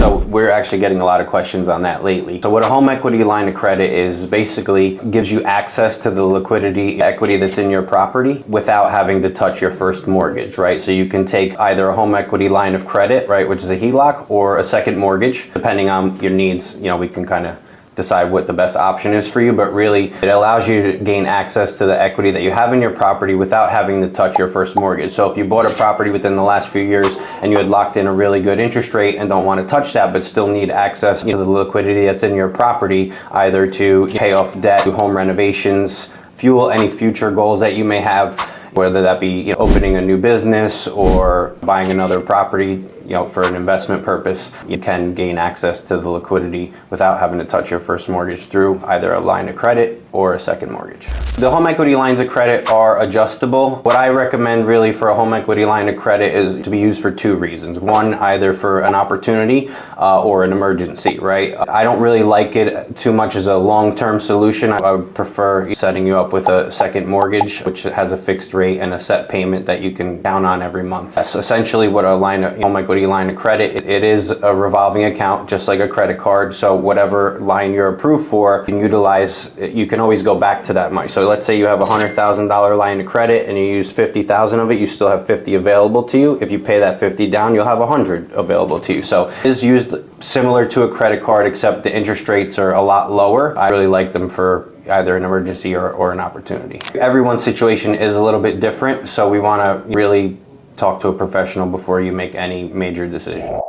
So we're actually getting a lot of questions on that lately. So what a home equity line of credit is basically gives you access to the liquidity equity that's in your property without having to touch your first mortgage, right? So you can take either a home equity line of credit, right, which is a HELOC, or a second mortgage, depending on your needs. You know, we can kind of decide what the best option is for you, but really it allows you to gain access to the equity that you have in your property without having to touch your first mortgage. So if you bought a property within the last few years and you had locked in a really good interest rate and don't want to touch that but still need access to the liquidity that's in your property, either to pay off debt, do home renovations, fuel any future goals that you may have, whether that be opening a new business or buying another property, for an investment purpose, you can gain access to the liquidity without having to touch your first mortgage through either a line of credit or a second mortgage. The home equity lines of credit are adjustable. What I recommend really for a home equity line of credit is to be used for two reasons. One, either for an opportunity or an emergency, right? I don't really like it too much as a long-term solution. I would prefer setting you up with a second mortgage, which has a fixed rate and a set payment that you can count on every month. That's essentially what a home equity line of credit. It is a revolving account, just like a credit card. So whatever line you're approved for, you can utilize. You can always go back to that money. So let's say you have a $100,000 line of credit and you use 50,000 of it. You still have 50 available to you. If you pay that 50 down, you'll have 100 available to you. So it is used similar to a credit card, except the interest rates are a lot lower. I really like them for either an emergency or an opportunity. Everyone's situation is a little bit different, so we want to really talk to a professional before you make any major decision.